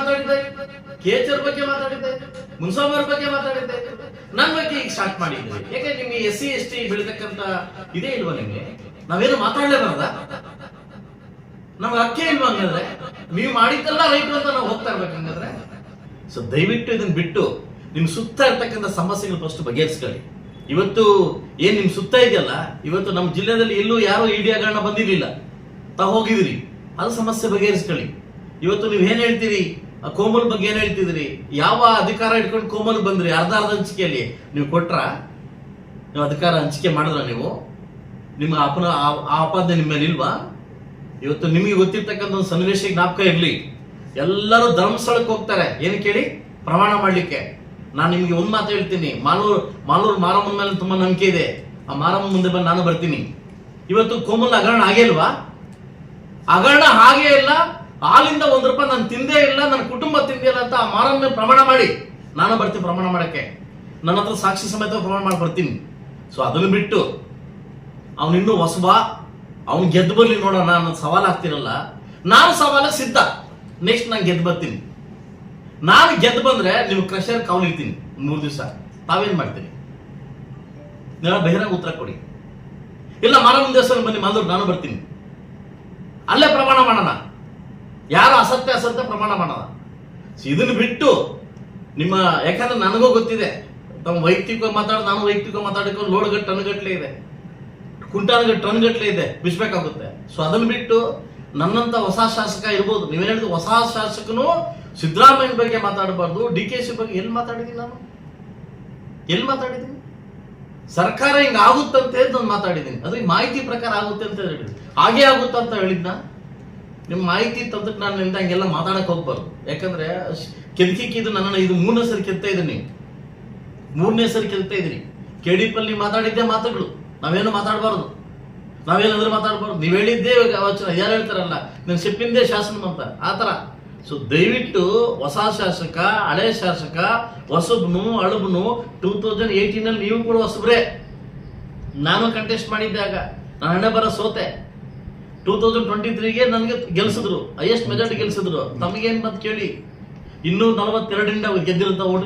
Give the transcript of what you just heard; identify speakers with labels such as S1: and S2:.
S1: ಮಾತಾಡಿದ್ದೆ, KHR ಬಗ್ಗೆ ಮಾತಾಡಿದ್ದೆ, ಮುನ್ಸಾಮರ್ ಬಗ್ಗೆ ಮಾತಾಡಿದ್ದೆ, ನನ್ನ ಬಗ್ಗೆ ಈಗ ಸ್ಟಾರ್ಟ್ ಮಾಡಿದ್ವಿ. ಯಾಕೆ ನಿಮ್ಗೆ SC ST ಬೆಳಿತಕ್ಕಂತ ಇದೇ ಇಲ್ವಾ? ನಿಮ್ಗೆ ನಾವೇನು ಮಾತಾಡ್ಲೇಬಾರ್ದ? ನಮ್ಗೆ ಹಕ್ಕೆ ಇಲ್ವಾ? ಹಂಗಂದ್ರೆ ನೀವು ಮಾಡಿದ್ದೆಲ್ಲ ರೈಟ್ ಅಂತ ನಾವು ಹೋಗ್ತಾ ಇರ್ಬೇಕಂಗಾದ್ರೆ. ಸೊ ದಯವಿಟ್ಟು ಇದನ್ನ ಬಿಟ್ಟು ನಿಮ್ ಸುತ್ತ ಇರ್ತಕ್ಕಂಥ ಸಮಸ್ಯೆಗಳು ಫಸ್ಟ್ ಬಗೆಹರಿಸ್ಕೊಳ್ಳಿ. ಇವತ್ತು ಏನ್ ನಿಮ್ ಸುತ್ತ ಇದೆಯಲ್ಲ, ಇವತ್ತು ನಮ್ಮ ಜಿಲ್ಲೆಯಲ್ಲಿ ಎಲ್ಲೂ ಯಾರೋ ಇಡಿ ಹಗರಣ ಬಂದಿರಲಿಲ್ಲ, ತಾವು ಹೋಗಿದಿರಿ, ಅದು ಸಮಸ್ಯೆ ಬಗೆಹರಿಸ್ಕೊಳ್ಳಿ. ಇವತ್ತು ನೀವ್ ಏನ್ ಹೇಳ್ತೀರಿ, ಕೋಮಲ್ ಬಗ್ಗೆ ಏನ್ ಹೇಳ್ತಿದ್ರಿ, ಯಾವ ಅಧಿಕಾರ ಇಟ್ಕೊಂಡು ಕೋಮಲ್ ಬಂದ್ರಿ? ಅರ್ಧ ಹಂಚಿಕೆಯಲ್ಲಿ ನೀವು ಕೊಟ್ರ? ನೀವು ಅಧಿಕಾರ ಹಂಚಿಕೆ ಮಾಡಿದ್ರ? ನೀವು ನಿಮ್ಮ ಆಪಾದನೆ ನಿಮ್ಮ ಮೇಲೆ ಇಲ್ವಾ? ಇವತ್ತು ನಿಮಗೆ ಗೊತ್ತಿರ್ತಕ್ಕಂಥ ಒಂದು ಸನ್ನಿವೇಶ ಜ್ಞಾಪಕ ಇರ್ಲಿ. ಎಲ್ಲರೂ ಧರ್ಮಸ್ಥಳಕ್ಕೆ ಹೋಗ್ತಾರೆ, ಏನು ಕೇಳಿ? ಪ್ರಮಾಣ ಮಾಡ್ಲಿಕ್ಕೆ. ನಾನು ನಿಮ್ಗೆ ಒಂದ್ ಮಾತು ಹೇಳ್ತೀನಿ, ಮಾಲೂರು ಮಾರಮ್ಮನ ಮೇಲೆ ತುಂಬಾ ನಂಬಿಕೆ ಇದೆ. ಆ ಮಾರಮ್ಮ ಮುಂದೆ ಬಂದು ನಾನು ಬರ್ತೀನಿ. ಇವತ್ತು ಕೋಮಲ್ ಹಗರಣ ಆಗೇ ಇಲ್ವಾ? ಹಗರಣ ಹಾಗೇ ಇಲ್ಲ. ಹಾಲಿಂದ ₹1 ನಾನು ತಿಂದೇ ಇಲ್ಲ, ನನ್ನ ಕುಟುಂಬ ತಿಂದಿಲ್ಲ ಅಂತ ಆ ಮಾರಮ್ಮ ಮೇಲೆ ಪ್ರಮಾಣ ಮಾಡಿ ನಾನು ಬರ್ತೀನಿ ಪ್ರಮಾಣ ಮಾಡಕ್ಕೆ. ನನ್ನ ಹತ್ರ ಸಾಕ್ಷಿ ಸಮೇತ ಪ್ರಮಾಣ ಮಾಡಿ ಬರ್ತೀನಿ. ಸೊ ಅದನ್ನು ಬಿಟ್ಟು ಅವನಿನ್ನೂ ಹೊಸಬ, ಅವ್ನು ಗೆದ್ದು ಬರ್ಲಿ ನೋಡೋಣ ಅನ್ನೋದು ಸವಾಲ್ ಆಗ್ತಿರಲ್ಲ. ನಾನು ಸವಾಲ ಸಿದ್ಧ. ನೆಕ್ಸ್ಟ್ ನಾನು ಗೆದ್ದು ಬರ್ತೀನಿ. ನಾನು ಗೆದ್ದು ಬಂದ್ರೆ ನೀವು ಕ್ರಷರ್ ಕಾವಲಿರ್ತೀನಿ 3 ದಿವಸ. ತಾವೇನ್ ಮಾಡ್ತೀನಿ? ನೀವು ಬಹಿರಂಗ ಉತ್ತರ ಕೊಡಿ. ಇಲ್ಲ ಮಾರಮ್ಮನ ದೇವಸ್ಥಾನ ಬನ್ನಿ ಮಾಲೂರು, ನಾನು ಬರ್ತೀನಿ, ಅಲ್ಲೇ ಪ್ರಮಾಣ ಮಾಡೋಣ. ಯಾರು ಅಸತ್ಯ ಪ್ರಮಾಣ ಮಾಡೋಣ. ಇದನ್ನು ಬಿಟ್ಟು ನಿಮ್ಮ, ಯಾಕಂದ್ರೆ ನನಗೂ ಗೊತ್ತಿದೆ, ತಮ್ಮ ವೈಯಕ್ತಿಕ ಮಾತಾಡೋದು, ನಾನು ವೈಯಕ್ತಿಕ ಮಾತಾಡೋಕೆ ಲೋಡ್ ಟನ್ಗಟ್ಲೆ ಇದೆ, ಕುಂಟಾನ್ಗಟ್ಟಲೆ ಟನ್ಗಟ್ಲೆ ಇದೆ, ಬಿಸ್ಬೇಕಾಗುತ್ತೆ. ಸೊ ಅದನ್ನು ಬಿಟ್ಟು ನನ್ನಂತ ಹೊಸ ಶಾಸಕ ಇರ್ಬೋದು, ನೀವೇನ್ ಹೇಳಿದ್ರು ಹೊಸ ಶಾಸಕನು ಸಿದ್ದರಾಮಯ್ಯನ ಬಗ್ಗೆ ಮಾತಾಡಬಾರ್ದು, DKC ಬಗ್ಗೆ ಎಲ್ಲಿ ಮಾತಾಡಿದೀನಿ ನಾನು? ಎಲ್ಲಿ ಮಾತಾಡಿದೀನಿ? ಸರ್ಕಾರ ಹಿಂಗ ಆಗುತ್ತಂತೆ ಅಂತ ಮಾತಾಡಿದೀನಿ. ಅದು ಮಾಹಿತಿ ಪ್ರಕಾರ ಆಗುತ್ತೆ ಅಂತ ಹೇಳಿದ್ವಿ. ಹಾಗೆ ಆಗುತ್ತ ಅಂತ ಹೇಳಿದ್ನ? ನಿಮ್ಮ ಮಾಹಿತಿ ತಂದಕ್ಕೆ ನಾನು ನಿಂದ ಹಂಗೆಲ್ಲ ಮಾತಾಡಕ್ ಹೋಗ್ಬಾರ್ದು. ಯಾಕಂದ್ರೆ ಕೆದಕಿದ್ದು ನನ್ನ ಇದು 3ನೇ ಸರಿ ಕೆಲ್ತಾ ಇದೀನಿ, 3ನೇ ಸರಿ ಕೆಲ್ತಾ ಇದೀನಿ. KDP ಮಾತಾಡಿದ್ದೆ ಮಾತುಗಳು, ನಾವೇನು ಮಾತಾಡಬಾರ್ದು, ನಾವೇನಾದ್ರೂ ಮಾತಾಡಬಾರ್ದು. ನೀವ್ ಹೇಳಿದ್ದೇ ವಚನ, ಯಾರು ಹೇಳ್ತಾರಲ್ಲ ನಾನು ಸಿಪ್ಪಿಂದೇ ಶಾಸನ ಅಂತ, ಆತರ. ಸೊ ದಯವಿಟ್ಟು ಹೊಸ ಶಾಸಕ, ಹಳೆ ಶಾಸಕ, ಹೊಸಬ್ನು ಅಳಬ್ನು 2018 ನೀವು ಕೂಡ ಹೊಸಬ್ರೆ. ನಾನು ಕಂಟೆಸ್ಟ್ ಮಾಡಿದ್ದಾಗ ನಾನು ಹಣೆ ಬರ ಸೋತೆ. 2023ಗೆ ನನಗೆ ಗೆಲ್ಸಿದ್ರು, ಹೈಯೆಸ್ಟ್ ಮೆಜಾರಿಟಿ ಗೆಲ್ಸಿದ್ರು. ತಮಗೇನ್ ಬಂದ್ ಕೇಳಿ, 242ರಿಂದ ಗೆದ್ದಿರುವಂತ ಓಟ್